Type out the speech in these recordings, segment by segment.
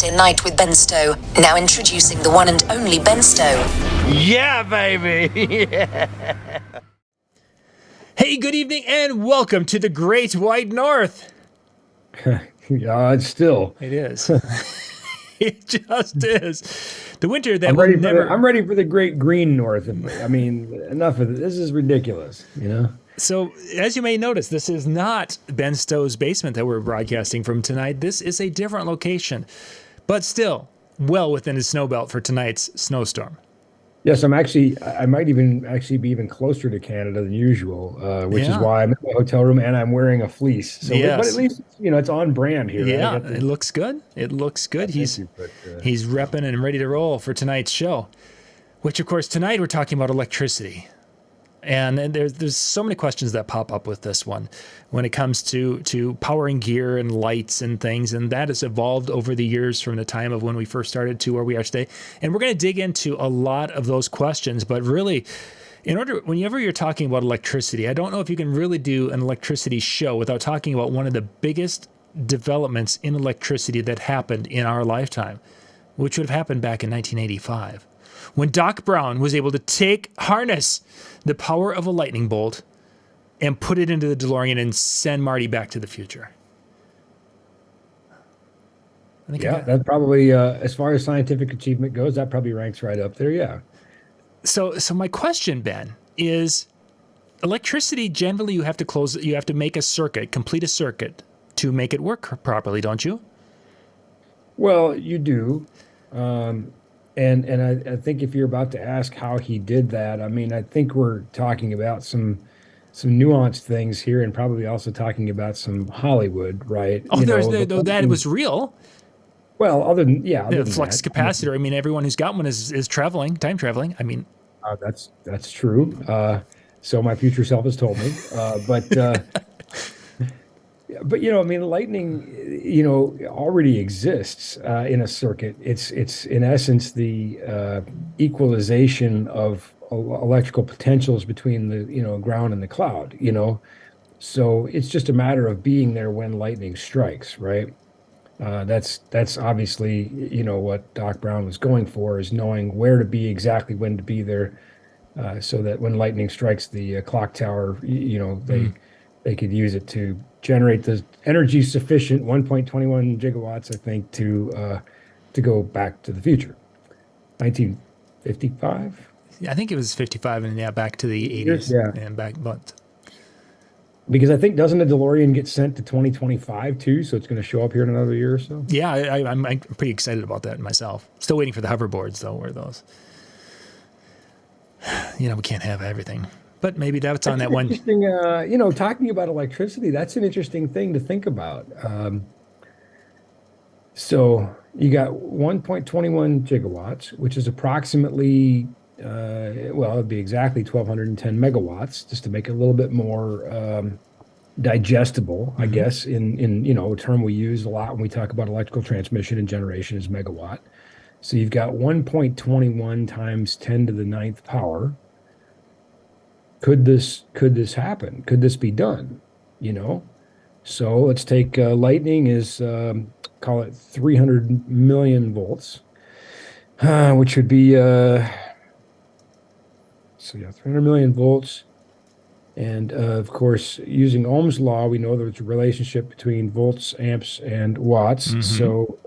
Wednesday night with Ben Stowe. Now introducing the one and only Ben Stowe. Yeah, baby. Yeah. Hey, good evening and welcome to the Great White North. Yeah, it's still. It is. It just is. The winter that I'm will ready never. I'm ready for the Great Green North. I mean, enough of it. This is ridiculous, you know? So, as you may notice, this is not Ben Stowe's basement that we're broadcasting from tonight. This is a different location, but still well within his snow belt for tonight's snowstorm. Yes, I might even be even closer to Canada than usual, which is why I'm in my hotel room and I'm wearing a fleece. So, but at least, you know, it's on brand here. Yeah, right? it looks good. It looks good. He's repping and ready to roll for tonight's show, which, of course, tonight we're talking about electricity. And there's so many questions that pop up with this one when it comes to powering gear and lights and things. And that has evolved over the years from the time of when we first started to where we are today. And we're going to dig into a lot of those questions. But really, whenever you're talking about electricity, I don't know if you can really do an electricity show without talking about one of the biggest developments in electricity that happened in our lifetime, which would have happened back in 1985. When Doc Brown was able to harness the power of a lightning bolt and put it into the DeLorean and send Marty back to the future. That probably, as far as scientific achievement goes, that probably ranks right up there, yeah. So my question, Ben, is electricity, generally you have to make a circuit, complete a circuit to make it work properly, don't you? Well, you do. And I think if you're about to ask how he did that, I mean, I think we're talking about some nuanced things here, and probably also talking about some Hollywood, right? Oh, that was real. Well, the flux capacitor. I mean, everyone who's got one is time traveling. I mean, that's true. So my future self has told me, But you know, I mean, lightning, you know, already exists in a circuit. It's in essence the equalization of electrical potentials between the ground and the cloud. You know, so it's just a matter of being there when lightning strikes, right? That's obviously what Doc Brown was going for, is knowing where to be exactly, when to be there, so that when lightning strikes the clock tower, they could use it to generate the energy sufficient, 1.21 gigawatts, I think, to go back to the future. 1955? I think it was 55, and back to the 80s. Yeah. And back, but because I think, doesn't the DeLorean get sent to 2025 too? So it's going to show up here in another year or so? Yeah, I'm pretty excited about that myself. Still waiting for the hoverboards, though, where those. We can't have everything. But maybe that's on that one. Interesting, talking about electricity, that's an interesting thing to think about. So you got 1.21 gigawatts, which is approximately, it'd be exactly 1,210 megawatts, just to make it a little bit more digestible, I guess, in a term we use a lot when we talk about electrical transmission and generation is megawatt. So you've got 1.21 times 10 to the ninth power. Could this happen? Could this be done? So let's take lightning is call it 300 million volts, which would be 300 million volts. And of course, using Ohm's law, we know there's a relationship between volts, amps, and watts. So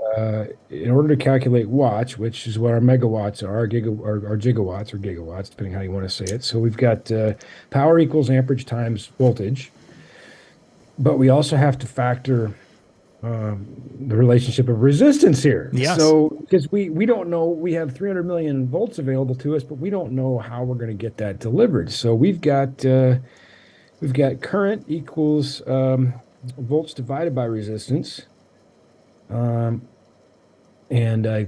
in order to calculate watts, which is what our megawatts are, our gigawatts or gigawatts, depending how you want to say it. So we've got power equals amperage times voltage. But we also have to factor the relationship of resistance here. Yes. So because we don't know, we have 300 million volts available to us, but we don't know how we're going to get that delivered. So we've got current equals volts divided by resistance. And I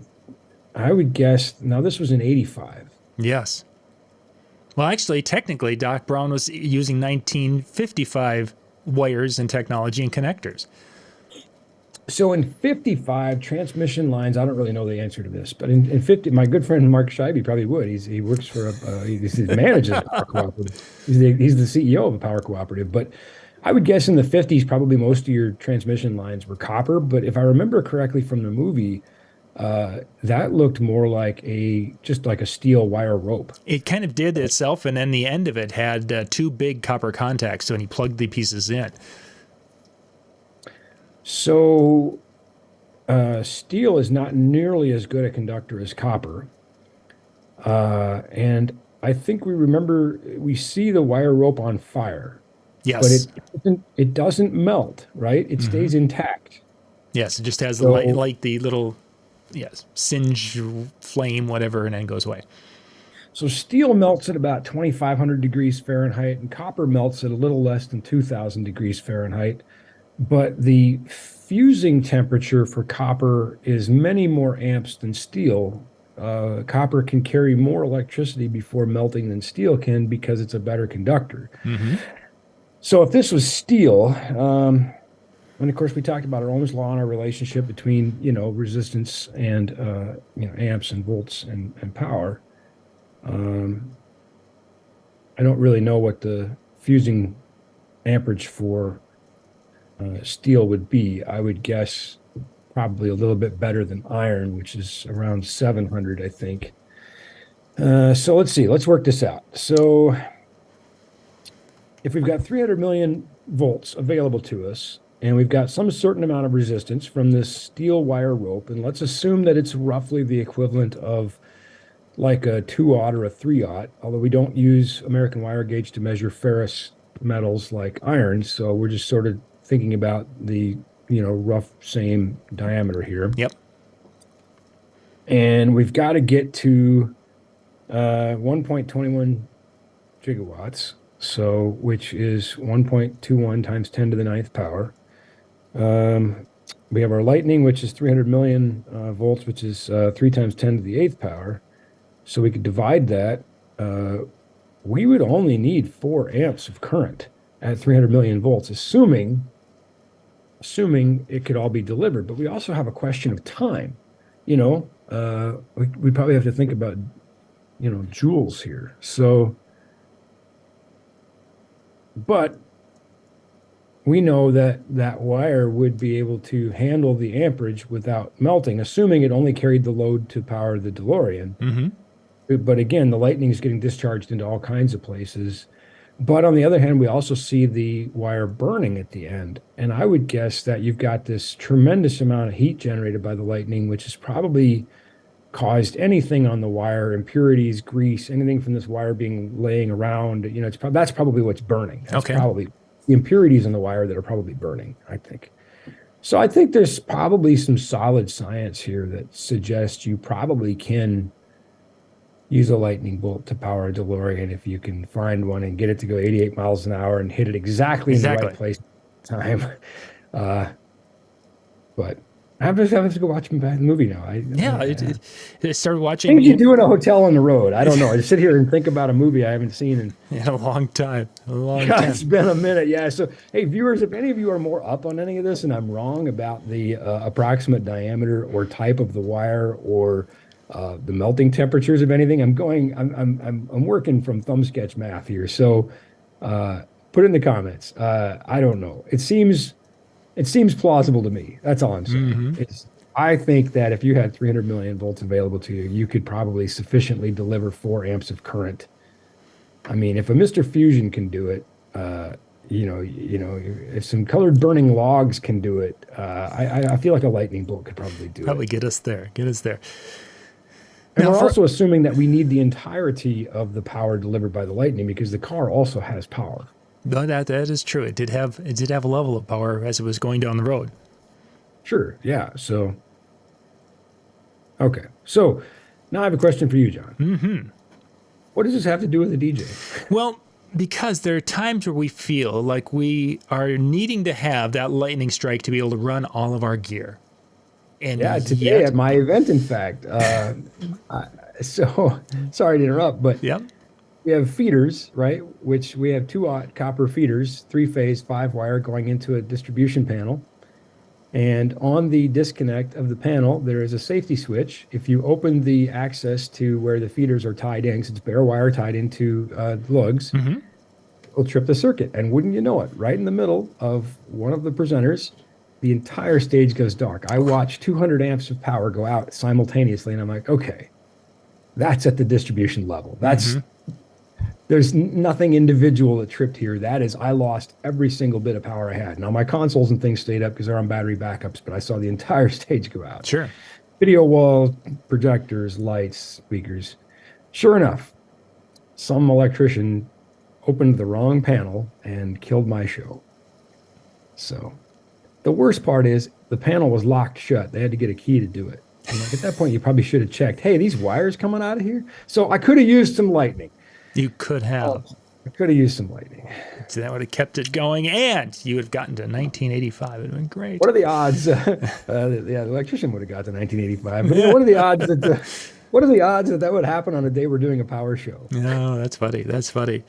would guess, now this was in 85. Yes. Well, actually, technically, Doc Brown was using 1955 wires and technology and connectors. So in 55, transmission lines, I don't really know the answer to this, but in 50, my good friend Mark Scheibe probably would. He works for he manages a power cooperative. He's the CEO of a power cooperative. But I would guess in the 50s, probably most of your transmission lines were copper. But if I remember correctly from the movie, that looked more like just like a steel wire rope. It kind of did itself, and then the end of it had two big copper contacts when he plugged the pieces in. So steel is not nearly as good a conductor as copper. And I think we see the wire rope on fire, but Yes. it doesn't melt, right? It stays intact. Yes, it just has So- the little, yes, singe flame, whatever, and then goes away. So steel melts at about 2,500 degrees Fahrenheit, and copper melts at a little less than 2,000 degrees Fahrenheit. But the fusing temperature for copper is many more amps than steel. Copper can carry more electricity before melting than steel can because it's a better conductor. So if this was steel, and of course we talked about our Ohm's law and our relationship between, resistance and, amps and volts and power. I don't really know what the fusing amperage for steel would be. I would guess probably a little bit better than iron, which is around 700, I think. So let's see. Let's work this out. So if we've got 300 million volts available to us, and we've got some certain amount of resistance from this steel wire rope, and let's assume that it's roughly the equivalent of like a 2-aught or a 3-aught, although we don't use American wire gauge to measure ferrous metals like iron, so we're just sort of thinking about the rough same diameter here. Yep. And we've got to get to 1.21 gigawatts, so which is 1.21 times 10 to the ninth power. We have our lightning, which is 300 million volts, which is 3 times 10 to the eighth power. So we could divide that. We would only need 4 amps of current at 300 million volts, assuming it could all be delivered. But we also have a question of time. We probably have to think about, joules here. So, but we know that wire would be able to handle the amperage without melting, assuming it only carried the load to power the DeLorean. But again, the lightning is getting discharged into all kinds of places. But on the other hand, we also see the wire burning at the end. And I would guess that you've got this tremendous amount of heat generated by the lightning, which has probably caused anything on the wire, impurities, grease, anything from this wire being laying around. That's probably what's burning. That's probably the impurities in the wire that are probably burning, I think. So I think there's probably some solid science here that suggests you probably can use a lightning bolt to power a DeLorean if you can find one and get it to go 88 miles an hour and hit it exactly in the right place at the time. But I have to go watch the movie now. I started watching. Things you do in a hotel on the road. I don't know. I just sit here and think about a movie I haven't seen in a long time. It's been a minute. Yeah. So, hey, viewers, if any of you are more up on any of this and I'm wrong about the approximate diameter or type of the wire or the melting temperatures of anything, I'm working from thumb sketch math here. So put it in the comments. I don't know. It seems plausible to me. That's all I'm saying. I think that if you had 300 million volts available to you, you could probably sufficiently deliver 4 amps of current. I mean, if a Mr. Fusion can do it, if some colored burning logs can do it, I feel like a lightning bolt could probably do it. Probably get us there. And Now, we're also assuming that we need the entirety of the power delivered by the lightning because the car also has power. No, that is true. It did have a level of power as it was going down the road. Sure. Yeah. So, okay. So now I have a question for you, John. What does this have to do with the DJ? Well, because there are times where we feel like we are needing to have that lightning strike to be able to run all of our gear. And yeah, today at my event, in fact. So sorry to interrupt, but we have feeders, right? Which we have 2-aught copper feeders, 3-phase, 5-wire going into a distribution panel. And on the disconnect of the panel, there is a safety switch. If you open the access to where the feeders are tied in, 'cause it's bare wire tied into lugs, it'll trip the circuit. And wouldn't you know it, right in the middle of one of the presenters, the entire stage goes dark. I watch 200 amps of power go out simultaneously, and I'm like, okay, that's at the distribution level. There's nothing individual that tripped here. That is, I lost every single bit of power I had. Now, my consoles and things stayed up because they're on battery backups, but I saw the entire stage go out. Sure. Video walls, projectors, lights, speakers. Sure enough, some electrician opened the wrong panel and killed my show. So the worst part is the panel was locked shut. They had to get a key to do it. And like, at that point, you probably should have checked, hey, these wires coming out of here? So I could have used some lightning. You could have. I could have used some lightning. So that would have kept it going, and you would have gotten to 1985. It would have been great. What are the odds? The electrician would have got to 1985. But what are the odds that would happen on a day we're doing a power show? No, that's funny. That's funny.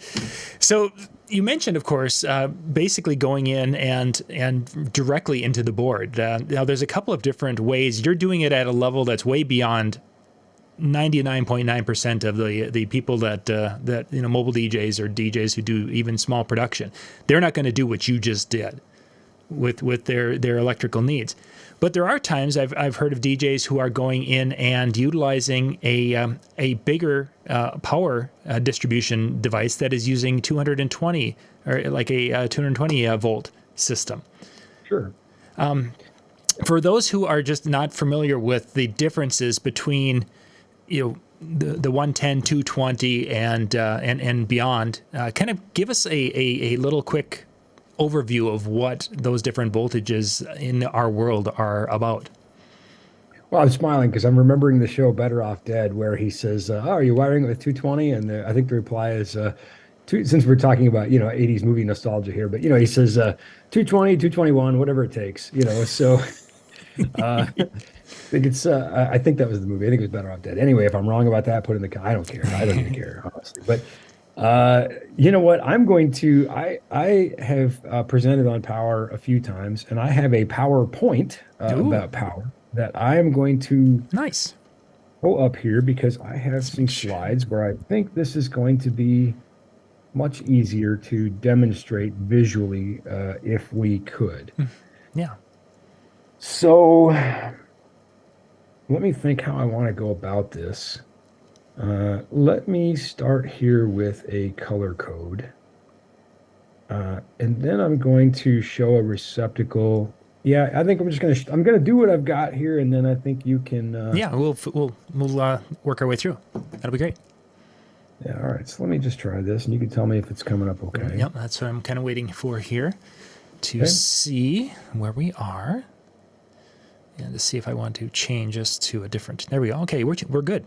So you mentioned, of course, basically going in and directly into the board. Now, there's a couple of different ways. You're doing it at a level that's way beyond 99.9% of the people that mobile DJs or DJs who do even small production. They're not going to do what you just did with their electrical needs. But there are times I've heard of DJs who are going in and utilizing a bigger power distribution device that is using 220 or like a 220 volt system. Sure. For those who are just not familiar with the differences between the 110, 220, and beyond, kind of give us a little quick overview of what those different voltages in our world are about. Well, I'm smiling because I'm remembering the show Better Off Dead, where he says, are you wiring it with 220? And I think the reply is, since we're talking about, 80s movie nostalgia here, but, he says 220, 221, whatever it takes, so... I think that was the movie. I think it was Better Off Dead. Anyway, if I'm wrong about that, put in the. I don't care. I don't even care, honestly. But you know what? I have presented on power a few times, and I have a PowerPoint about power that I am going to pull up here because I have some slides where I think this is going to be much easier to demonstrate visually if we could. Yeah. So let me think how I want to go about this. Let me start here with a color code. And then I'm going to show a receptacle. Yeah, I think I'm going to do what I've got here, and then I think you can. We'll work our way through. That'll be great. Yeah, all right. So let me just try this, and you can tell me if it's coming up okay. Yep, that's what I'm kind of waiting for here to see where we are. And to see if I want to change us to a different. There we go. Okay, we're good.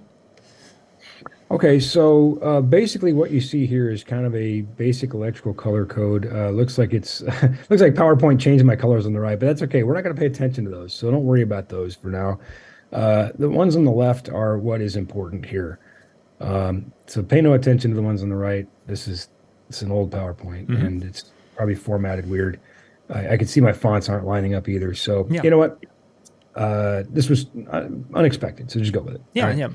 Okay, so basically what you see here is kind of a basic electrical color code. Looks like it's looks like PowerPoint changed my colors on the right, but that's okay. We're not going to pay attention to those, so don't worry about those for now. The ones on the left are what is important here. So pay no attention to the ones on the right. It's an old PowerPoint, and it's probably formatted weird. I can see my fonts aren't lining up either. So you know what? This was unexpected, so just go with it. Yeah, right? yeah.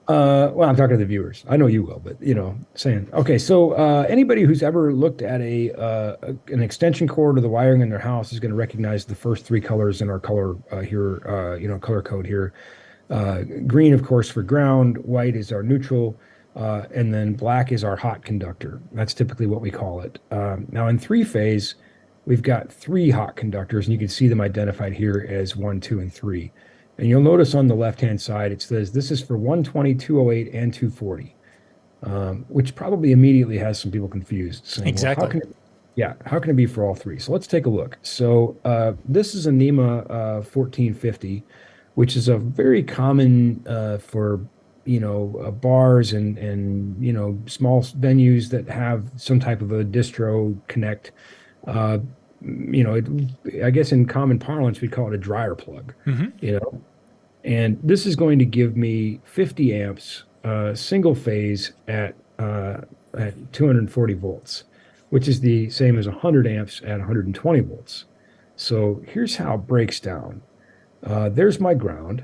Well, I'm talking to the viewers. I know you will, but saying okay. So anybody who's ever looked at an extension cord or the wiring in their house is going to recognize the first three colors in our color color code here. Green, of course, for ground. White is our neutral, and then black is our hot conductor. That's typically what we call it. Now in three-phase, we've got three hot conductors, and you can see them identified here as 1, 2, and 3. And you'll notice on the left-hand side, it says this is for 120, 208, and 240, which probably immediately has some people confused. Saying, exactly. Well, how can it be for all three? So let's take a look. So this is a NEMA 1450, which is a very common for bars and small venues that have some type of a distro connect. I guess in common parlance, we'd call it a dryer plug, and this is going to give me 50 amps, single phase at 240 volts, which is the same as 100 amps at 120 volts. So here's how it breaks down. There's my ground.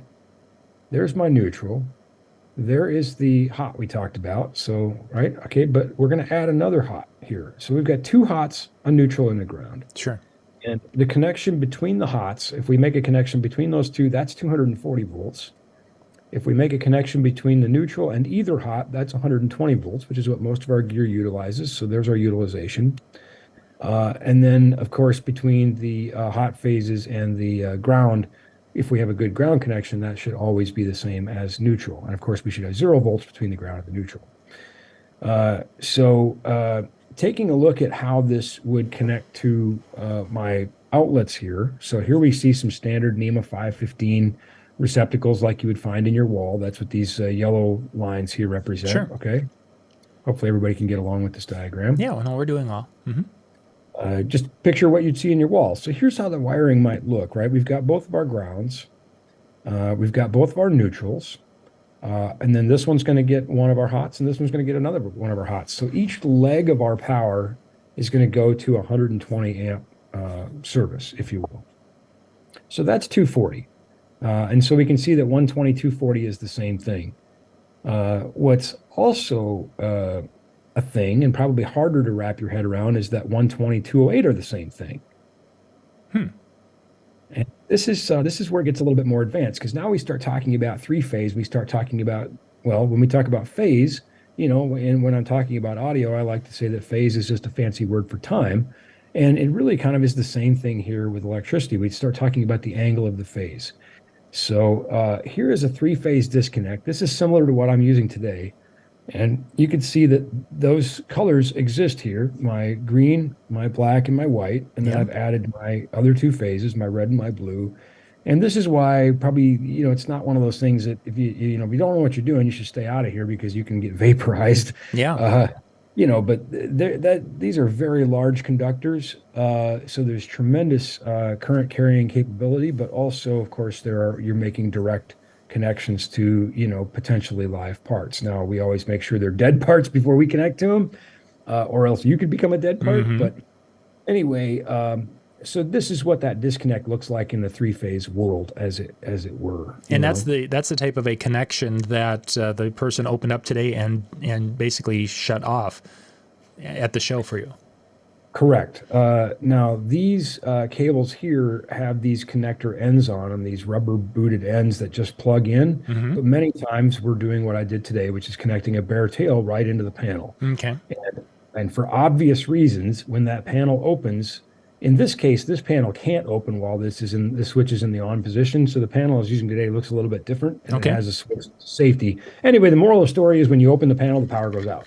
There's my neutral. There is the hot we talked about. So, right. Okay. But we're going to add another hot here. So we've got two hots, a neutral, and a ground. Sure. And the connection between the hots, if we make a connection between those two, that's 240 volts. If we make a connection between the neutral and either hot, that's 120 volts, which is what most of our gear utilizes. So there's our utilization. And then, of course, between the hot phases and the ground, if we have a good ground connection, that should always be the same as neutral. And of course, we should have 0 volts between the ground and the neutral. Taking a look at how this would connect to my outlets here. So here we see some standard NEMA 515 receptacles like you would find in your wall. That's what these yellow lines here represent. Sure. Okay. Hopefully everybody can get along with this diagram. Yeah, well, no, we're doing well. Just picture what you'd see in your wall. So here's how the wiring might look, right? We've got both of our grounds. We've got both of our neutrals. And then this one's going to get one of our hots, and this one's going to get another one of our hots. So each leg of our power is going to go to 120 amp service, if you will. So that's 240. And so we can see that 120, 240 is the same thing. What's also a thing, and probably harder to wrap your head around, is that 120, 208 are the same thing. And this is where it gets a little bit more advanced, because now we start talking about three-phase. We start talking about, well, when we talk about phase, and when I'm talking about audio, I like to say that phase is just a fancy word for time. And it really kind of is the same thing here with electricity. We start talking about the angle of the phase. So here is a three-phase disconnect. This is similar to what I'm using today. And you can see that those colors exist here, my green, my black, and my white. And then I've added my other two phases, my red and my blue. And this is why probably, it's not one of those things that if you don't know what you're doing, you should stay out of here, because you can get vaporized. Yeah. But these are very large conductors. So there's tremendous current carrying capability, but also, of course, you're making direct connections to, potentially live parts. Now, we always make sure they're dead parts before we connect to them, or else you could become a dead part. But anyway, so this is what that disconnect looks like in the three-phase world, as it were. And that's the type of a connection that the person opened up today and basically shut off at the show for you. Correct. Now, these cables here have these connector ends on them, these rubber booted ends that just plug in. But many times we're doing what I did today, which is connecting a bare tail right into the panel. Okay. And for obvious reasons, when that panel opens, in this case, this panel can't open while this switch is in the on position. So the panel I was using today looks a little bit different, and it has a switch to safety. Anyway, the moral of the story is when you open the panel, the power goes out.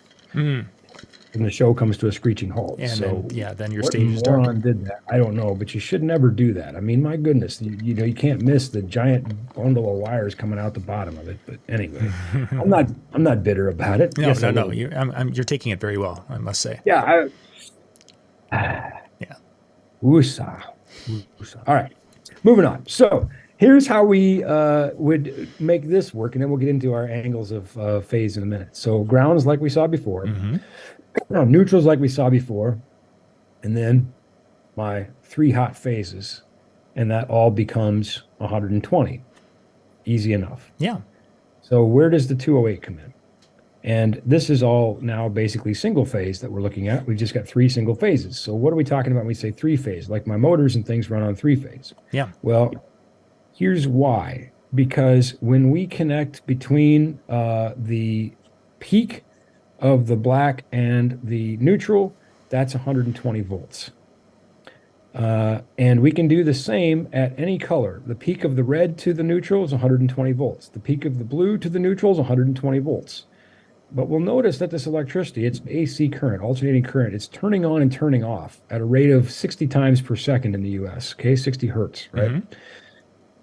And the show comes to a screeching halt. And so then your stage is dark. What did that? I don't know, but you should never do that. I mean, my goodness, you can't miss the giant bundle of wires coming out the bottom of it. But anyway, I'm not bitter about it. No. You're taking it very well, I must say. Yeah. Yeah. Woosah. All right, moving on. So here's how we would make this work, and then we'll get into our angles of phase in a minute. So grounds like we saw before, neutrals like we saw before, and then my three hot phases, and that all becomes 120. Easy enough. Yeah. So where does the 208 come in? And this is all now basically single phase that we're looking at. We've just got three single phases. So what are we talking about when we say three phase? Like my motors and things run on three phase. Yeah. Well, here's why. Because when we connect between the peak of the black and the neutral, that's 120 volts. And we can do the same at any color. The peak of the red to the neutral is 120 volts. The peak of the blue to the neutral is 120 volts. But we'll notice that this electricity, it's AC current, alternating current, it's turning on and turning off at a rate of 60 times per second in the US, okay, 60 hertz, right?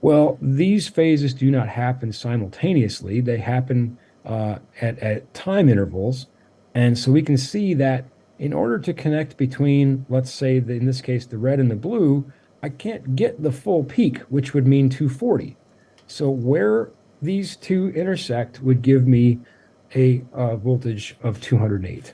Well, these phases do not happen simultaneously. They happen at time intervals. And so we can see that in order to connect between, let's say, in this case, the red and the blue, I can't get the full peak, which would mean 240. So where these two intersect would give me a voltage of 208.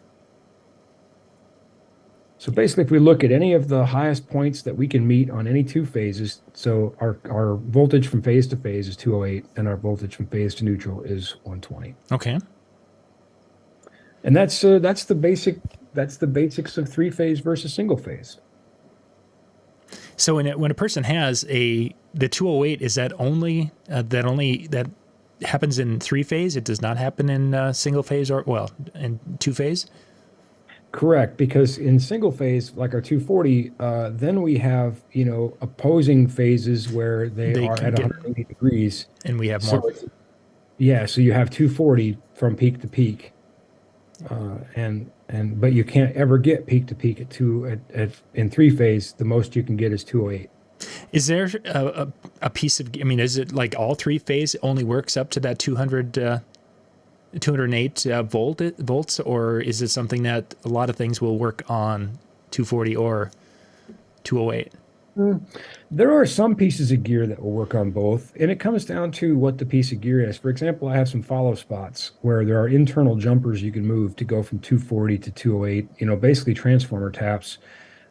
So basically, if we look at any of the highest points that we can meet on any two phases, so our voltage from phase to phase is 208, and our voltage from phase to neutral is 120. Okay. And that's the basics of three phase versus single phase. So when a person has the 208, is that only that happens in 3-phase? It does not happen in single phase in 2-phase? Correct, because in single phase, like our 240, then we have, opposing phases where they are can at get, 180 degrees. and we have So more. so you have 240 from peak to peak. But you can't ever get peak to peak in 3-phase. The most you can get is 208. Is there a piece of, I mean, is it like all 3-phase only works up to that 208 volts, or is it something that a lot of things will work on 240 or 208? There are some pieces of gear that will work on both, and it comes down to what the piece of gear is. For example, I have some follow spots where there are internal jumpers you can move to go from 240 to 208, basically transformer taps.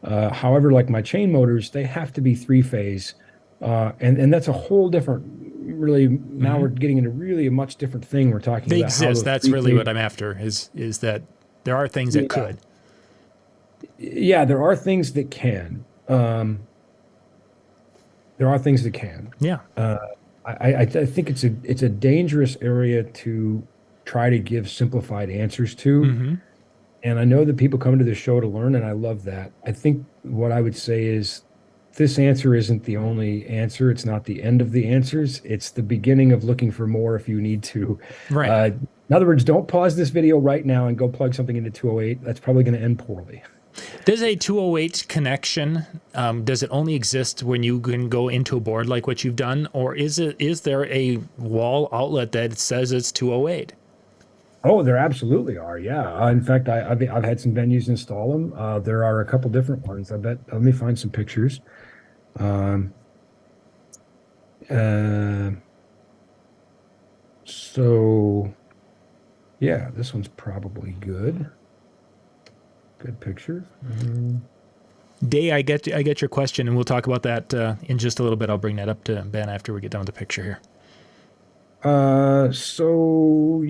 However, like my chain motors, they have to be 3-phase, and that's a whole different, really, now we're getting into really a much different thing. We're talking They about how exist. those That's really 3-phase what I'm after, is that there are things that could. Yeah, there are things that can. There are things that can. Yeah. I think it's a dangerous area to try to give simplified answers to. And I know that people come to the show to learn, and I love that. I think what I would say is this answer isn't the only answer. It's not the end of the answers. It's the beginning of looking for more if you need to. Right. In other words, don't pause this video right now and go plug something into 208. That's probably going to end poorly. Does a 208 connection, does it only exist when you can go into a board like what you've done, or is there a wall outlet that says it's 208? Oh, there absolutely are. Yeah. In fact, I've had some venues install them. There are a couple different ones. I bet. Let me find some pictures. So, yeah, this one's probably good. Good picture. Day, I get your question, and we'll talk about that in just a little bit. I'll bring that up to Ben after we get done with the picture here. So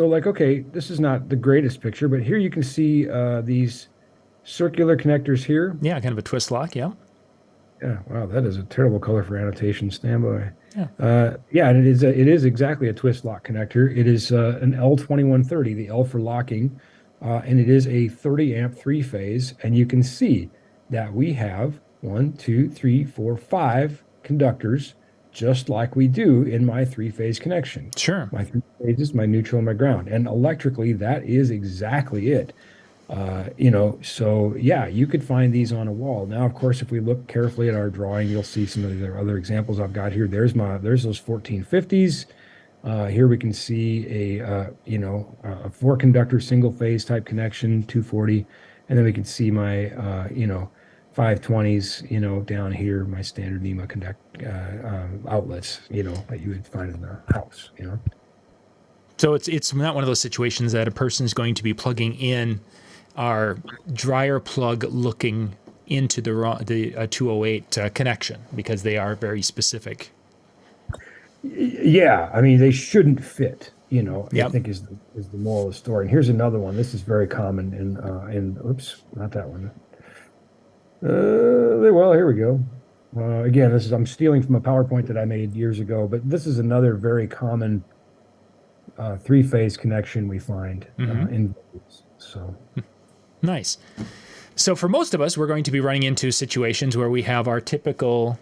like, okay, this is not the greatest picture, but here you can see these circular connectors here. Yeah, kind of a twist lock. Yeah. Yeah. Wow, that is a terrible color for annotation. Standby. Yeah. And it is exactly a twist lock connector. It is an L2130, the L for locking, and it is a 30 amp 3-phase. And you can see that we have 1, 2, 3, 4, 5 conductors, just like we do in my 3-phase connection. Sure. My 3 phases, my neutral, and my ground. And electrically, that is exactly it. So yeah, you could find these on a wall. Now, of course, if we look carefully at our drawing, you'll see some of the other examples I've got here. There's those 1450s. Here we can see a 4-conductor single-phase type connection, 240, and then we can see my 520s, down here, my standard NEMA outlets, that you would find in the house, So it's not one of those situations that a person is going to be plugging in our dryer plug looking into the 208 connection, because they are very specific. Yeah, I mean, they shouldn't fit, Yep. I think is the moral of the story. And here's another one. This is very common in oops, not that one. Well, here we go. Again, I'm stealing from a PowerPoint that I made years ago, but this is another very common 3-phase connection we find in venues. So Nice. So for most of us, we're going to be running into situations where we have our typical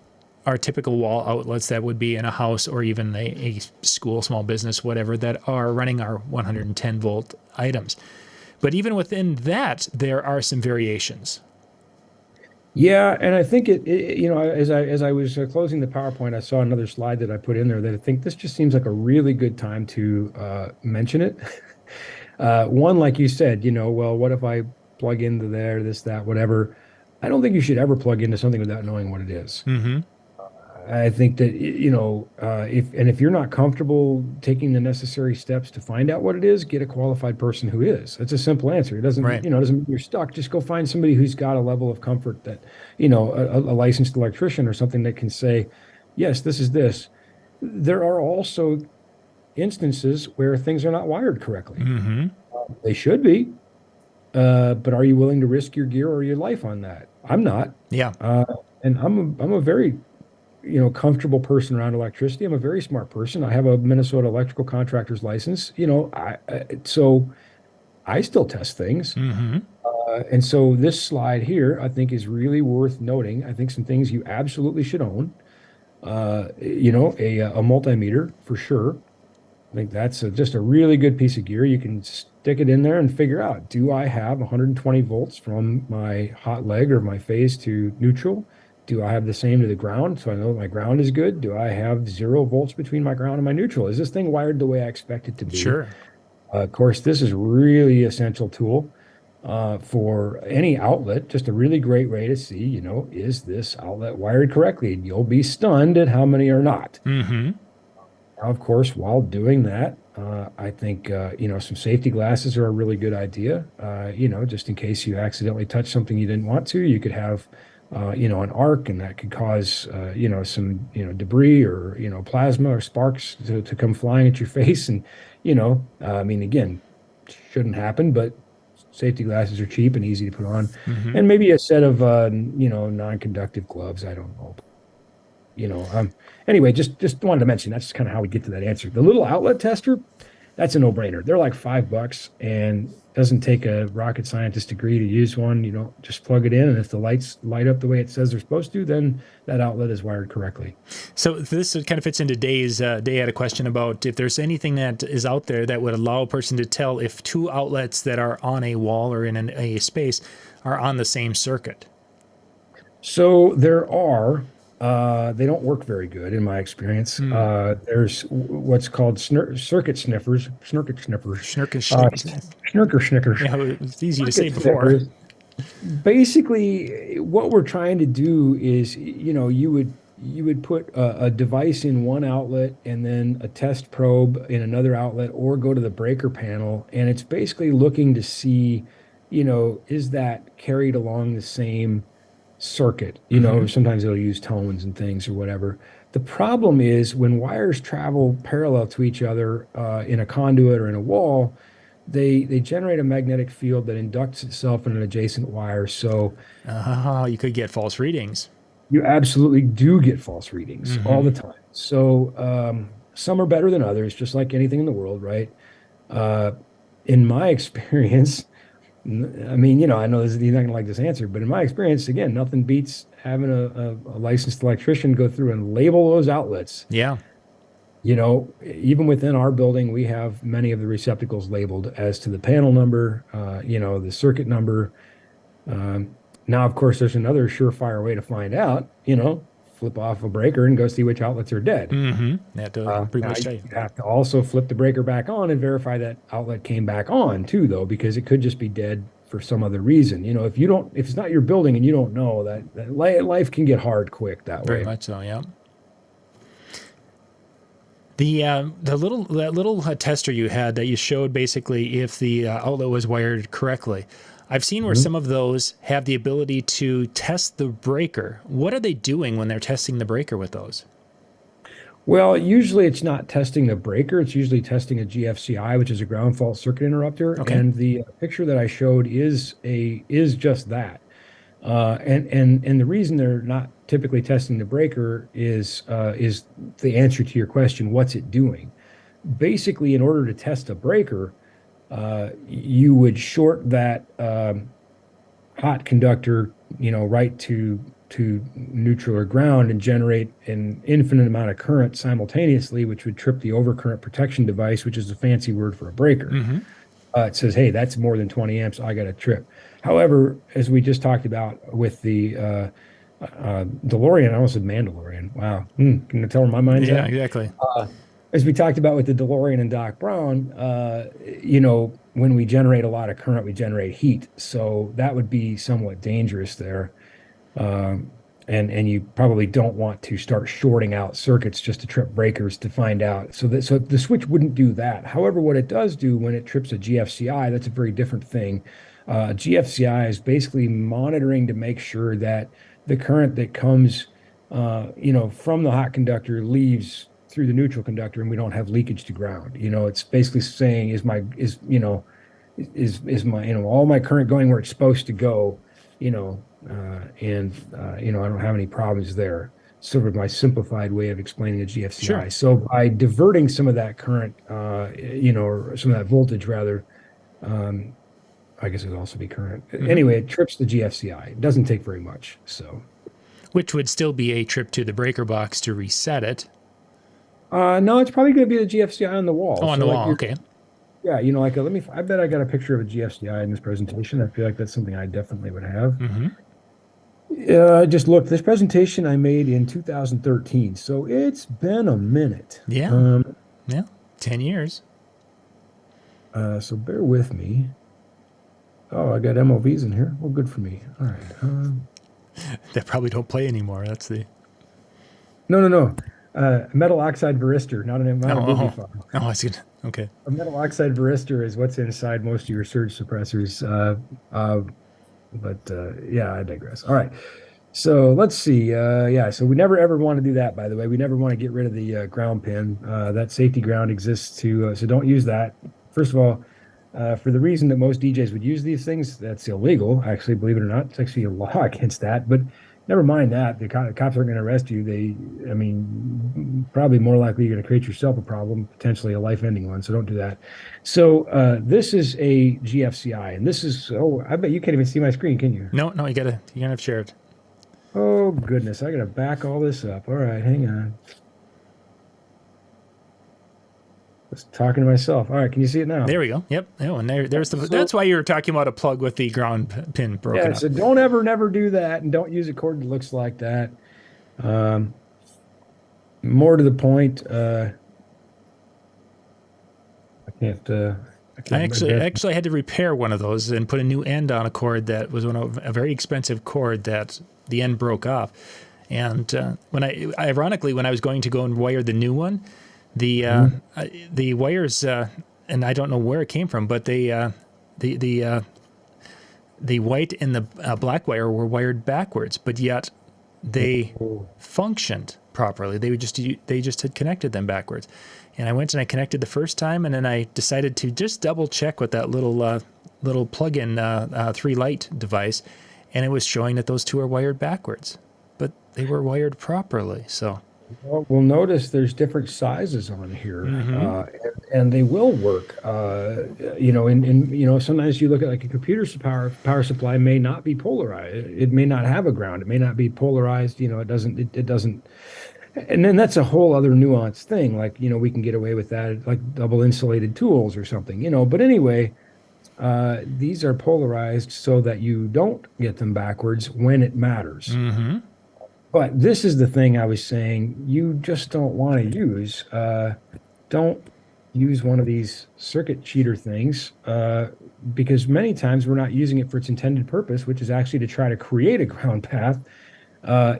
wall outlets that would be in a house or even a school, small business, whatever, that are running our 110 volt items. But even within that, there are some variations. yeah, and I think as I was closing the PowerPoint, I saw another slide that I put in there that I think this just seems like a really good time to mention it. One, like you said, well, what if I plug into there, this, that, whatever? I don't think you should ever plug into something without knowing what it is. I think that, if you're not comfortable taking the necessary steps to find out what it is, get a qualified person who is. That's a simple answer. It doesn't, Right. Doesn't mean you're stuck. Just go find somebody who's got a level of comfort that, a licensed electrician or something that can say, yes, this is this. There are also instances where things are not wired correctly. They should be. But are you willing to risk your gear or your life on that? I'm not. Yeah. and I'm a very, comfortable person around electricity. I'm a very smart person. I have a Minnesota electrical contractor's license. So I still test things. Mm-hmm. And so this slide here, I think, is really worth noting. I think some things you absolutely should own. A multimeter for sure. I think that's just a really good piece of gear. You can stick it in there and figure out, do I have 120 volts from my hot leg or my phase to neutral? Do I have the same to the ground? So I know my ground is good. Do I have 0 volts between my ground and my neutral? Is this thing wired the way I expect it to be? Sure. Of course, this is really essential tool for any outlet. Just a really great way to see, is this outlet wired correctly? And you'll be stunned at how many are not. Mm-hmm. Now, of course, while doing that, I think, some safety glasses are a really good idea. Just in case you accidentally touch something you didn't want to, you could have, an arc, and that could cause, some, debris or, plasma or sparks to come flying at your face. And, again, shouldn't happen, but safety glasses are cheap and easy to put on. Mm-hmm. And maybe a set of, non-conductive gloves. I don't know. Anyway, just wanted to mention that's kind of how we get to that answer. The little outlet tester, that's a no-brainer. They're like $5 and doesn't take a rocket scientist degree to use one. Just plug it in, and if the lights light up the way it says they're supposed to, then that outlet is wired correctly. So this kind of fits into Day had a question about if there's anything that is out there that would allow a person to tell if two outlets that are on a wall or in a space are on the same circuit. So there are. They don't work very good in my experience. There's what's called circuit sniffers, snurker snippers. Snurker snickers. Yeah, it's easy to say before. Basically, what we're trying to do is, you would put a device in one outlet and then a test probe in another outlet, or go to the breaker panel, and it's basically looking to see, is that carried along the same circuit. Sometimes they'll use tones and things or whatever. The problem is when wires travel parallel to each other in a conduit or in a wall, they generate a magnetic field that inducts itself in an adjacent wire. So you could get false readings. You absolutely do get false readings all the time. So some are better than others, just like anything in the world, right? In my experience, I mean, I know you're not going to like this answer, but in my experience, again, nothing beats having a licensed electrician go through and label those outlets. Yeah. Even within our building, we have many of the receptacles labeled as to the panel number, the circuit number. Now, of course, there's another surefire way to find out, flip off a breaker and go see which outlets are dead. Mm-hmm. That pretty much you have to also flip the breaker back on and verify that outlet came back on too, though, because it could just be dead for some other reason. If it's not your building and you don't know, that life can get hard quick that way. Very much so, yeah. That little tester you had that you showed basically if the outlet was wired correctly. I've seen where some of those have the ability to test the breaker. What are they doing when they're testing the breaker with those? Well, usually it's not testing the breaker. It's usually testing a GFCI, which is a ground fault circuit interrupter. Okay. And the picture that I showed is just that. And the reason they're not typically testing the breaker is the answer to your question, what's it doing? Basically, in order to test a breaker, you would short that hot conductor, right to neutral or ground, and generate an infinite amount of current simultaneously, which would trip the overcurrent protection device, which is a fancy word for a breaker. It says, hey, that's more than 20 amps, I got to trip. However, as we just talked about with the DeLorean, I almost said Mandalorian. Wow. Can you tell where my mind's at? Yeah, exactly. As we talked about with the DeLorean and Doc Brown, when we generate a lot of current, we generate heat. So that would be somewhat dangerous there. And you probably don't want to start shorting out circuits just to trip breakers to find out. So the switch wouldn't do that. However, what it does do when it trips a GFCI, that's a very different thing. GFCI is basically monitoring to make sure that the current that comes, from the hot conductor leaves through the neutral conductor, and we don't have leakage to ground. It's basically saying, is my all my current going where it's supposed to go? I don't have any problems there. Sort of my simplified way of explaining the GFCI. Sure. So by diverting some of that current, or some of that voltage rather, um, I guess it would also be current. Anyway, it trips the GFCI. It doesn't take very much. So, Which would still be a trip to the breaker box to reset it. no, it's probably going to be the GFCI on the wall. Oh, on So the like wall. Okay. yeah, I bet I got a picture of a GFCI in this presentation. I feel like that's something I definitely would have. I just looked. This presentation I made in 2013, so it's been a minute. Yeah. Yeah. 10 years. So bear with me. Oh, I got MOVs in here. Well, good for me. All right. That probably don't play anymore. That's the. No. Metal oxide varistor, not a movie file. Oh, I see. Okay. A metal oxide varistor is what's inside most of your surge suppressors. Yeah, I digress. All right. So let's see. So we never ever want to do that, by the way. We never want to get rid of the ground pin. That safety ground exists so don't use that. First of all, for the reason that most DJs would use these things, that's illegal. Actually, believe it or not, it's actually a law against that. But never mind that. The cops aren't going to arrest you. Probably more likely you're going to create yourself a problem, potentially a life-ending one. So don't do that. So this is a GFCI, and this is, I bet you can't even see my screen, can you? No, you're gonna have to share it. Oh, goodness. I got to back all this up. All right, hang on. Just talking to myself. All right, can you see it now? There we go. Yep. Oh, and there's that's why you were talking about a plug with the ground pin broken up. So don't never do that, and don't use a cord that looks like that. More to the point, I can't. I actually had to repair one of those and put a new end on a cord that was a very expensive cord that the end broke off. And when I was going to go and wire the new one, the wires, and I don't know where it came from, but the white and the black wire were wired backwards, but yet they functioned properly. They just had connected them backwards. And I went and I connected the first time, and then I decided to just double check with that little plug-in 3-light device, and it was showing that those two are wired backwards, but they were wired properly. So, well, notice there's different sizes on here, and they will work. Sometimes you look at like a computer's power supply may not be polarized. It may not have a ground. It may not be polarized. It doesn't. And then that's a whole other nuanced thing. Like, we can get away with that, like double insulated tools or something, But anyway, these are polarized so that you don't get them backwards when it matters. Mm-hmm. But this is the thing I was saying you just don't want to use. Don't use one of these circuit cheater things because many times we're not using it for its intended purpose, which is actually to try to create a ground path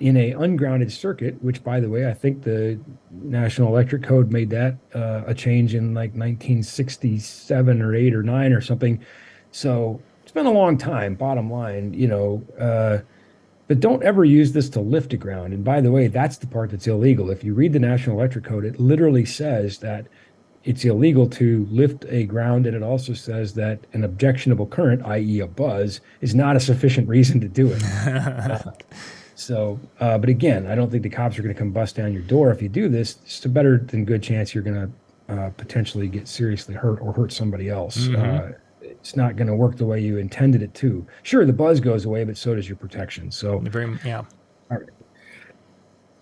in a ungrounded circuit, which, by the way, I think the National Electric Code made that a change in like 1967 or 8 or 9 or something. So it's been a long time, bottom line, but don't ever use this to lift a ground. And by the way, that's the part that's illegal. If you read the National Electric Code, it literally says that it's illegal to lift a ground, and it also says that an objectionable current, i.e. a buzz, is not a sufficient reason to do it. But again, I don't think the cops are going to come bust down your door if you do this. It's a better than good chance you're going to potentially get seriously hurt or hurt somebody else. Mm-hmm. It's not going to work the way you intended it to. Sure, the buzz goes away, but so does your protection. So, yeah. All right.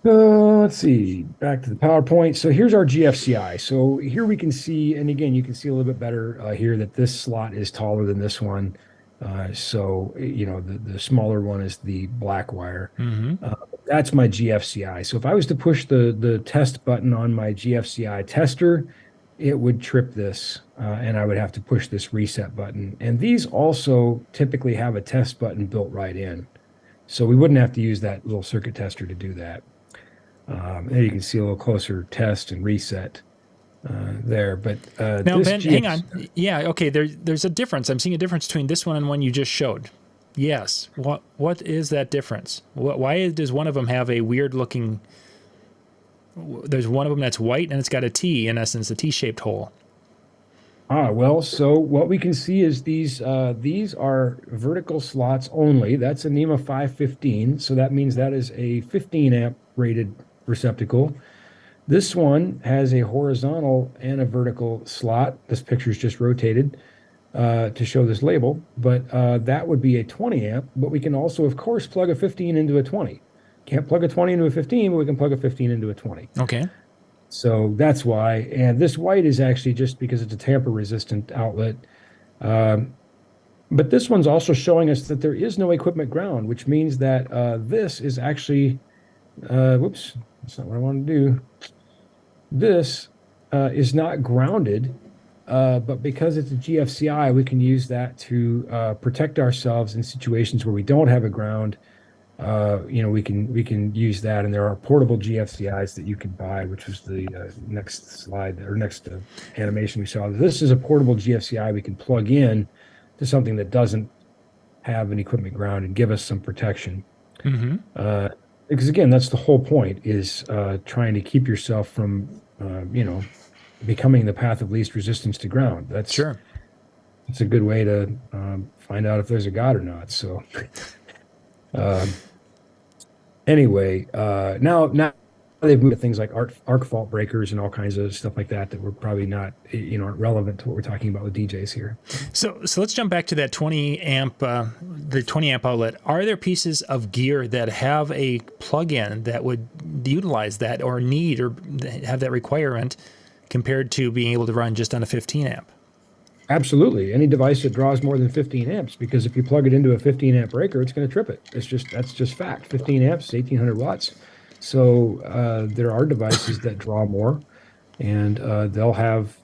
Let's see. Back to the PowerPoint. So here's our GFCI. So here we can see, and again, you can see a little bit better here that this slot is taller than this one. The smaller one is the black wire. Mm-hmm. That's my GFCI. So if I was to push the test button on my GFCI tester, it would trip this, and I would have to push this reset button. And these also typically have a test button built right in. So we wouldn't have to use that little circuit tester to do that. There you can see a little closer test and reset. There, but now Ben, hang on. Yeah, okay. There's a difference. I'm seeing a difference between this one and one you just showed. Yes. What is that difference? Why does one of them have a weird looking? There's one of them that's white and it's got a T, in essence, a T-shaped hole. Well, so what we can see is these are vertical slots only. That's a NEMA 515, so that means that is a 15 amp rated receptacle. This one has a horizontal and a vertical slot. This picture is just rotated to show this label, but that would be a 20 amp. But we can also, of course, plug a 15 into a 20. Can't plug a 20 into a 15, but we can plug a 15 into a 20. Okay. So that's why. And this white is actually just because it's a tamper-resistant outlet. But this one's also showing us that there is no equipment ground, which means that this is actually, whoops, that's not what I want to do. This is not grounded, but because it's a GFCI, we can use that to protect ourselves in situations where we don't have a ground. We can use that, and there are portable GFCIs that you can buy, which was the next slide or next animation we saw. This is a portable GFCI we can plug in to something that doesn't have an equipment ground and give us some protection. Because again, that's the whole point, is trying to keep yourself from, becoming the path of least resistance to ground. That's sure. It's a good way to find out if there's a God or not. So. Anyway, now they've moved to things like arc fault breakers and all kinds of stuff like that we're probably not, aren't relevant to what we're talking about with DJs here. So let's jump back to that 20 amp, the 20 amp outlet. Are there pieces of gear that have a plug-in that would utilize that or need or have that requirement compared to being able to run just on a 15 amp? Absolutely. Any device that draws more than 15 amps, because if you plug it into a 15 amp breaker, it's going to trip it. That's just fact. 15 amps is 1800 watts. So there are devices that draw more, and they'll have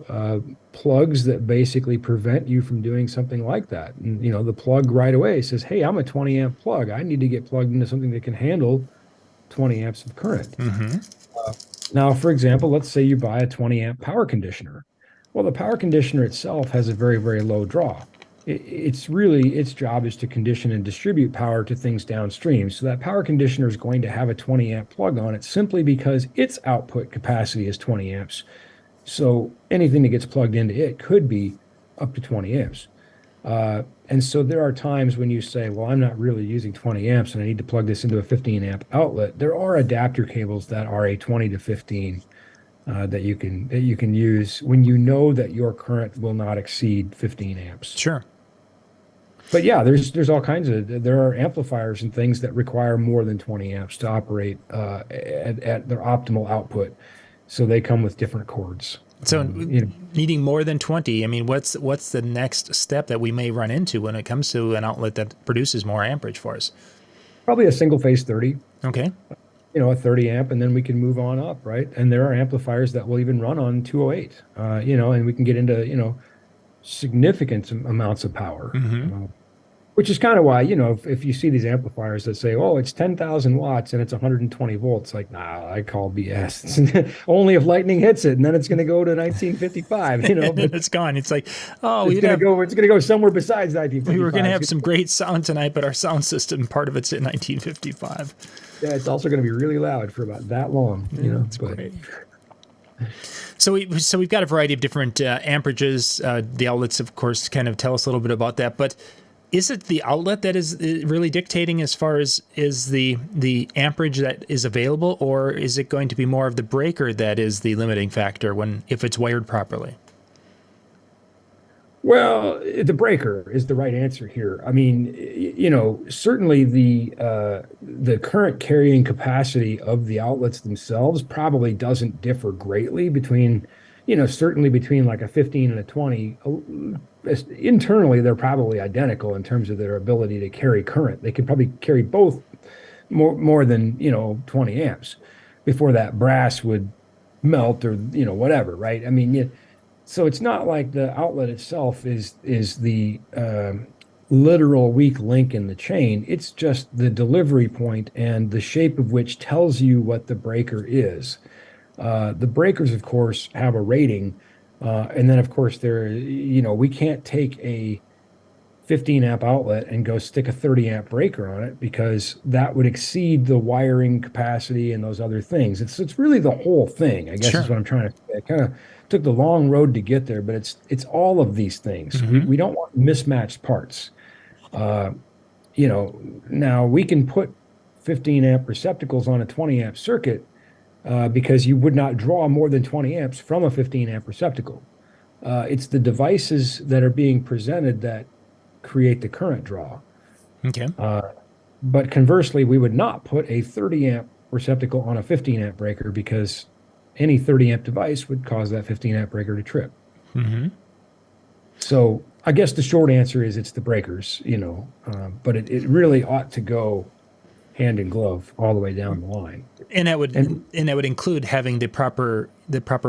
plugs that basically prevent you from doing something like that. And, the plug right away says, hey, I'm a 20 amp plug. I need to get plugged into something that can handle 20 amps of current. Now, for example, let's say you buy a 20 amp power conditioner. Well, the power conditioner itself has a very, very low draw. Its job is to condition and distribute power to things downstream. So that power conditioner is going to have a 20 amp plug on it simply because its output capacity is 20 amps. So anything that gets plugged into it could be up to 20 amps. And so there are times when you say, well, I'm not really using 20 amps and I need to plug this into a 15 amp outlet. There are adapter cables that are a 20 to 15 that you can use when you know that your current will not exceed 15 amps. Sure. But yeah, there's all kinds there are amplifiers and things that require more than 20 amps to operate at their optimal output. So they come with different cords. So needing more than 20, I mean, what's the next step that we may run into when it comes to an outlet that produces more amperage for us? Probably a single phase 30. Okay. A 30 amp, and then we can move on up, right? And there are amplifiers that will even run on 208, and we can get into, significant amounts of power, which is kind of why, if you see these amplifiers that say, oh, it's 10,000 watts and it's 120 volts, like, nah, I call BS. Only if lightning hits it, and then it's going to go to 1955, But it's gone. It's like, oh, it's going to go somewhere besides 1955. We were going to have some great sound tonight, but our sound system, part of it's in 1955. Yeah, it's also going to be really loud for about that long, That's great. So we've got a variety of different amperages. The outlets, of course, kind of tell us a little bit about that. But is it the outlet that is really dictating as far as is the amperage that is available, or is it going to be more of the breaker that is the limiting factor if it's wired properly? Well, the breaker is the right answer here. I mean, certainly the current carrying capacity of the outlets themselves probably doesn't differ greatly between, certainly between like a 15 and a 20. Internally, they're probably identical in terms of their ability to carry current. They could probably carry both more than, 20 amps before that brass would melt or, whatever, right? I mean, so it's not like the outlet itself is the literal weak link in the chain. It's just the delivery point and the shape of which tells you what the breaker is. The breakers, of course, have a rating. And then, of course, we can't take a 15 amp outlet and go stick a 30 amp breaker on it, because that would exceed the wiring capacity and those other things. It's really the whole thing, I guess, is Sure. what I'm trying to say. I kind of took the long road to get there, but it's all of these things. We don't want mismatched parts. Uh, Now we can put 15 amp receptacles on a 20 amp circuit, because you would not draw more than 20 amps from a 15 amp receptacle. It's the devices that are being presented that create the current draw. Okay. But conversely, we would not put a 30 amp receptacle on a 15 amp breaker, because any 30 amp device would cause that 15 amp breaker to trip. So I guess the short answer is it's the breakers, but it really ought to go hand in glove all the way down the line. And that would include having the proper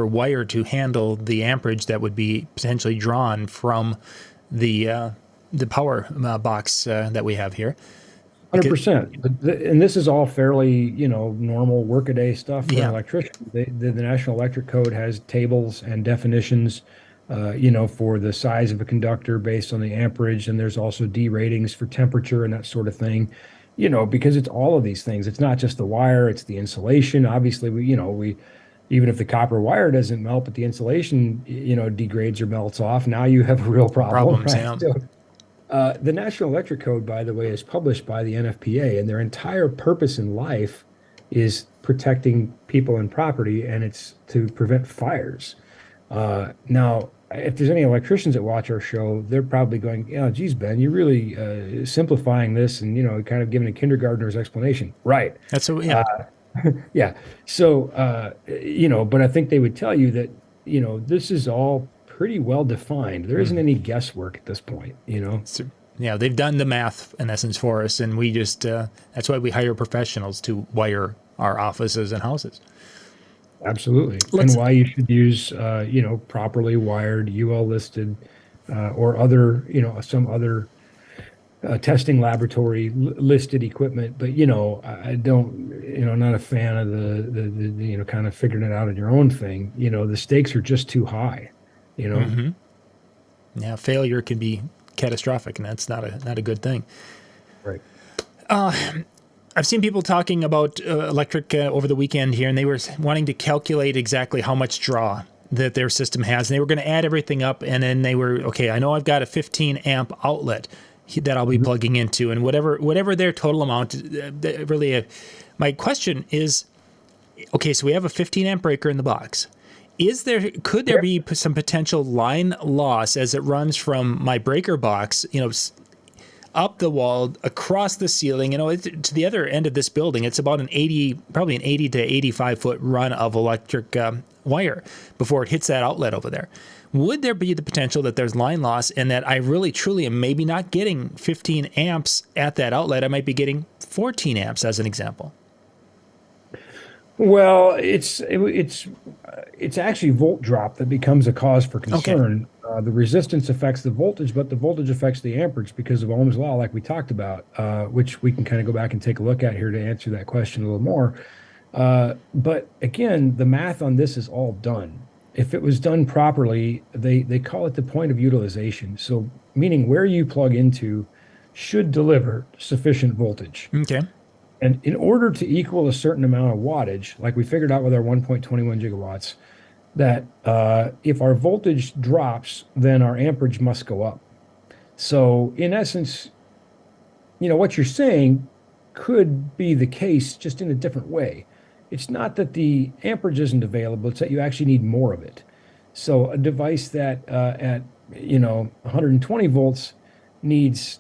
wire to handle the amperage that would be potentially drawn from the power box that we have here. 100%. And this is all fairly, normal workaday stuff for an electrician. The National Electric Code has tables and definitions, for the size of a conductor based on the amperage, and there's also D ratings for temperature and that sort of thing. Because it's all of these things. It's not just the wire; it's the insulation. Obviously, we even if the copper wire doesn't melt, but the insulation, degrades or melts off, now you have a real problem. Problems, right? So, the National Electric Code, by the way, is published by the NFPA, and their entire purpose in life is protecting people and property, and it's to prevent fires. Now, if there's any electricians that watch our show, they're probably going, "Oh, geez, Ben, you're really simplifying this and kind of giving a kindergartner's explanation." Right. That's what, yeah. Yeah. So, but I think they would tell you that, this is all pretty well defined. There isn't any guesswork at this point, So, yeah, they've done the math in essence for us, and we just that's why we hire professionals to wire our offices and houses. Absolutely. And why you should use, properly wired, UL listed, or other, some other testing laboratory listed equipment. But, I don't, I'm not a fan of the kind of figuring it out on your own thing. The stakes are just too high, Yeah, failure can be catastrophic, and that's not a good thing. Right. I've seen people talking about electric over the weekend here, and they were wanting to calculate exactly how much draw that their system has. And they were going to add everything up, and then they were, okay, I know I've got a 15 amp outlet that I'll be plugging into, and whatever their total amount, really, my question is, okay, so we have a 15 amp breaker in the box. Could there be some potential line loss as it runs from my breaker box, up the wall, across the ceiling, to the other end of this building? It's about probably an 80 to 85 foot run of electric wire before it hits that outlet over there. Would there be the potential that there's line loss, and that I really truly am maybe not getting 15 amps at that outlet? I might be getting 14 amps as an example. Well, it's actually volt drop that becomes a cause for concern. Okay. The resistance affects the voltage, but the voltage affects the amperage because of Ohm's law, like we talked about, which we can kind of go back and take a look at here to answer that question a little more. But again, the math on this is all done. If it was done properly, they call it the point of utilization. So meaning where you plug into should deliver sufficient voltage. Okay. And in order to equal a certain amount of wattage, like we figured out with our 1.21 gigawatts, that if our voltage drops, then our amperage must go up. So in essence, what you're saying could be the case, just in a different way. It's not that the amperage isn't available, it's that you actually need more of it. So a device that at 120 volts needs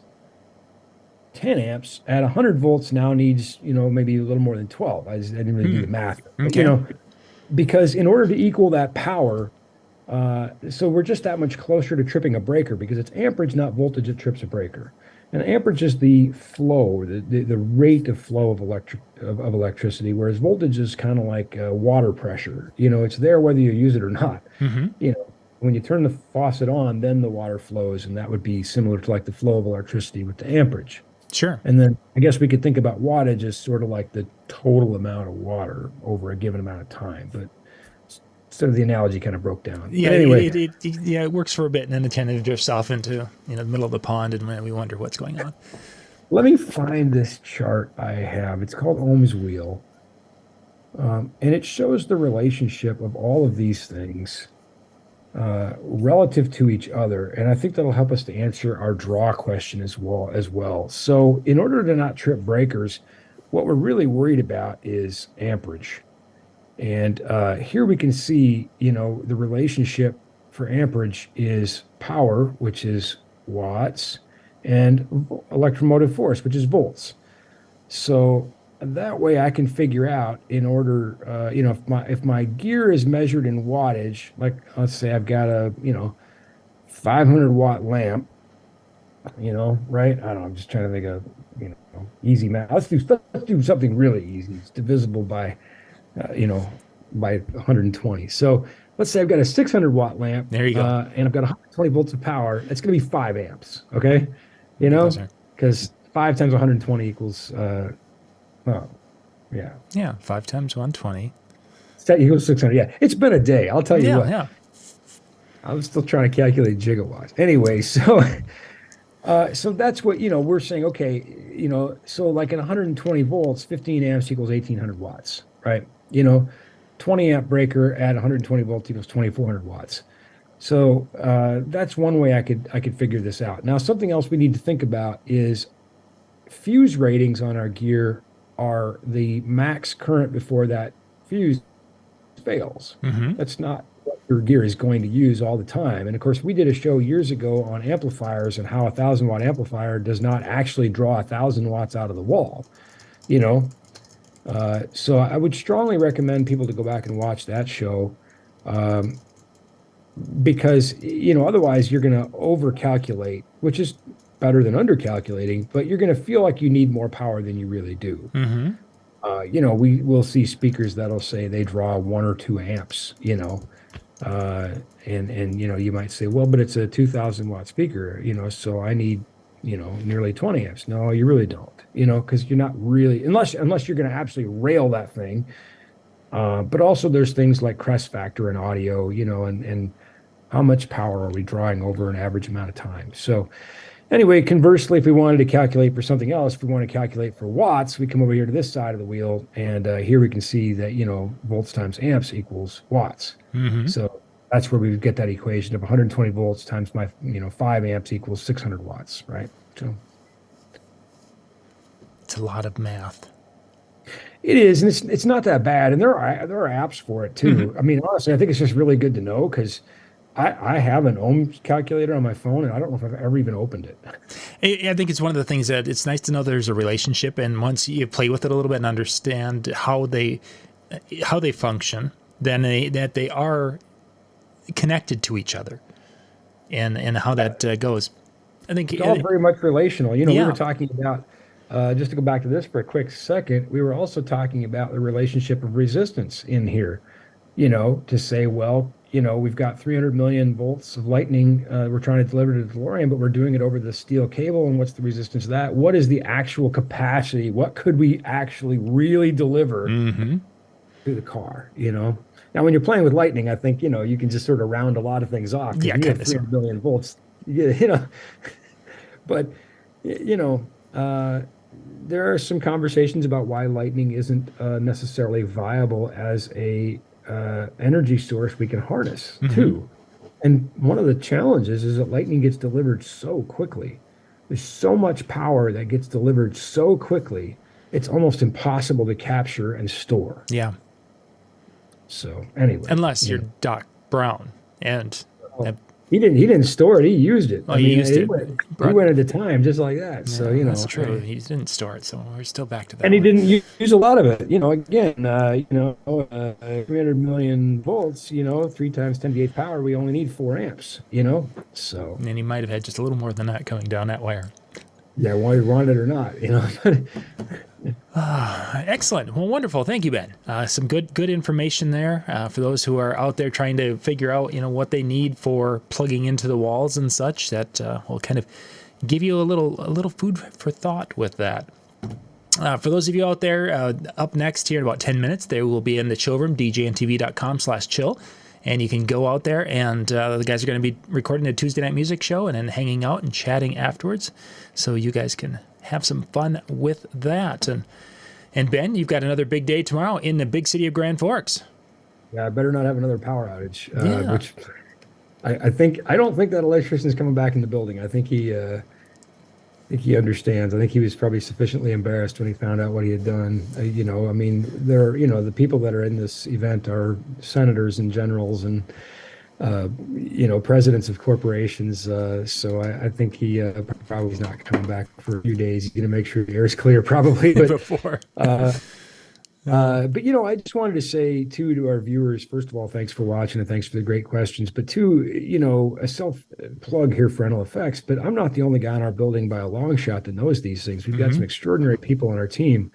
10 amps, at 100 volts now needs, maybe a little more than 12. I didn't really do the math. Okay. But, because in order to equal that power, so we're just that much closer to tripping a breaker, because it's amperage, not voltage, that trips a breaker. And amperage is the flow, the rate of flow of electricity, whereas voltage is kind of like water pressure. It's there whether you use it or not. Mm-hmm. When you turn the faucet on, then the water flows, and that would be similar to like the flow of electricity with the amperage. Sure. And then I guess we could think about wattage as sort of like the total amount of water over a given amount of time. But Sort of the analogy kind of broke down. Yeah, But anyway, it works for a bit, and then it kind of drifts off into the middle of the pond, and we wonder what's going on. let me find this chart I have. It's called Ohm's Wheel. And it shows the relationship of all of these things relative to each other. And I think that'll help us to answer our draw question as well. So in order to not trip breakers, what we're really worried about is amperage. And here we can see, the relationship for amperage is power, which is watts, and electromotive force, which is volts. So that way I can figure out in order, if my gear is measured in wattage, like let's say I've got a, 500 watt lamp, right? I don't know. I'm just trying to think of, easy math. Let's do something really easy. It's divisible by, by 120. So let's say I've got a 600 watt lamp. There you go. And I've got 120 volts of power. It's going to be 5 amps. Okay. Because 5 times 120 equals, yeah. Yeah. 5 times 120. That equals 600. Yeah. It's been a day. I'll tell you what. Yeah. I'm still trying to calculate gigawatts. Anyway, so so that's what, we're saying, okay, so like at 120 volts, 15 amps equals 1800 watts, right? 20 amp breaker at 120 volts equals 2400 watts. So that's one way I could figure this out. Now, something else we need to think about is fuse ratings on our gear are the max current before that fuse fails. Mm-hmm. That's not what your gear is going to use all the time. And of course, we did a show years ago on amplifiers and how a 1,000-watt amplifier does not actually draw 1,000 watts out of the wall. So I would strongly recommend people to go back and watch that show, because otherwise you're going to overcalculate, which is better than undercalculating, but you're going to feel like you need more power than you really do. Mm-hmm. We will see speakers that'll say they draw 1 or 2 amps, and you might say, well, but it's a 2,000 watt speaker, so I need, nearly 20 amps. No, you really don't, because you're not really, unless you're going to absolutely rail that thing. But also there's things like crest factor in audio, and how much power are we drawing over an average amount of time. So anyway, conversely, if we wanted to calculate for something else, if we want to calculate for watts, we come over here to this side of the wheel, and here we can see that, volts times amps equals watts. Mm-hmm. So that's where we get that equation of 120 volts times my, 5 amps equals 600 watts, right? So it's a lot of math. It is, and it's not that bad, and there are apps for it too. Mm-hmm. I mean, honestly, I think it's just really good to know, because I have an ohm calculator on my phone, and I don't know if I've ever even opened it. I think it's one of the things that it's nice to know there's a relationship, and once you play with it a little bit and understand how they function, then that they are connected to each other, and how that goes. I think It's all very much relational. We Yeah. were talking about, just to go back to this for a quick second, we were also talking about the relationship of resistance in here, to say, well, we've got 300 million volts of lightning we're trying to deliver to the DeLorean, but we're doing it over the steel cable. And what's the resistance of that? What is the actual capacity? What could we actually really deliver Mm-hmm. to the car, Now, when you're playing with lightning, I think, you can just sort of round a lot of things off. Yeah, you kind have of 300 million volts, but, there are some conversations about why lightning isn't necessarily viable as a energy source we can harness too. And one of the challenges is that lightning gets delivered so quickly. There's so much power that gets delivered so quickly, it's almost impossible to capture and store. Yeah. So anyway, Unless you're Doc Brown, and he didn't store it. He used it. Oh, he used it. He went at a time just like that. So that's true. He didn't store it, so we're still back to that. And he one. didn't use a lot of it. Again, 300 million volts. 3 times 10 to the 8th power. We only need 4 amps. So. And he might have had just a little more than that coming down that wire. Yeah, whether you want it or not. Excellent. Well, wonderful. Thank you, Ben. Some good information there for those who are out there trying to figure out, what they need for plugging into the walls and such. That will kind of give you a little food for thought with that. For those of you out there, up next here in about 10 minutes, they will be in the chill room, djntv.com/chill. And you can go out there, and the guys are going to be recording a Tuesday night music show and then hanging out and chatting afterwards. So you guys can have some fun with that. And Ben, you've got another big day tomorrow in the big city of Grand Forks. Yeah, I better not have another power outage, Yeah. which I don't think that electrician is coming back in the building. I think he understands. I think he was probably sufficiently embarrassed when he found out what he had done. You know, I mean, the people that are in this event are senators and generals and, presidents of corporations. So I think he probably is not coming back for a few days. He's going to make sure the air is clear, probably. But, Before. but I just wanted to say too to our viewers, first of all, thanks for watching and thanks for the great questions. But two, a self plug here for NL Effects, but I'm not the only guy in our building by a long shot that knows these things. We've got some extraordinary people on our team.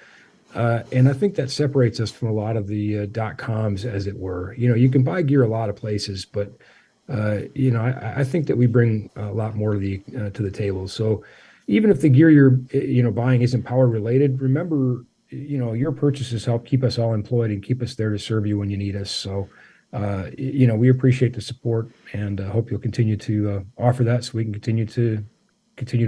And I think that separates us from a lot of the .coms, as it were. You can buy gear a lot of places, but I think that we bring a lot more to the table. So even if the gear you're buying isn't power related, remember, your purchases help keep us all employed and keep us there to serve you when you need us. So, we appreciate the support and hope you'll continue to offer that so we can continue to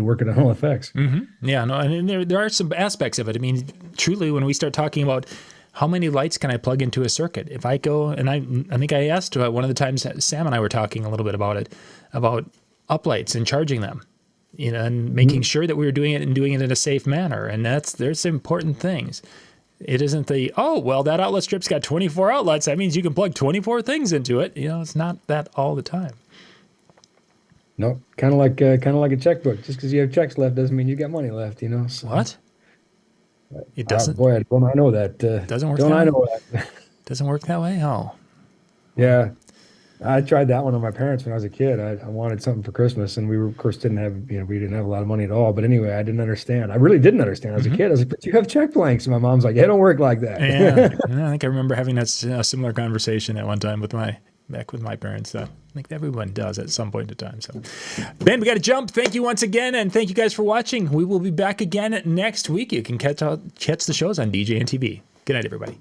work at NL Effects. Yeah, no, and there are some aspects of it. I mean, truly, when we start talking about how many lights can I plug into a circuit, if I go, and I think I asked one of the times Sam and I were talking a little bit about it, about uplights and charging them. And making sure that we were doing it in a safe manner. And there's important things. It isn't that outlet strip's got 24 outlets. That means you can plug 24 things into it. It's not that all the time. No, kind of like a checkbook. Just because you have checks left doesn't mean you got money left. So. What? It doesn't. Boy, don't I know that? Doesn't work. Don't I know that? Doesn't work that way. Oh. Yeah. I tried that one on my parents when I was a kid. I wanted something for Christmas, and we of course didn't have a lot of money at all. But anyway, I didn't understand. I really didn't understand as a kid. I was like, but you have check blanks. And my mom's like, yeah, it don't work like that. Yeah. I think I remember having a similar conversation at one time with my parents. I think everyone does at some point in time. So, Ben, we got to jump. Thank you once again, and thank you guys for watching. We will be back again next week. You can catch the shows on DJNTV. Good night, everybody.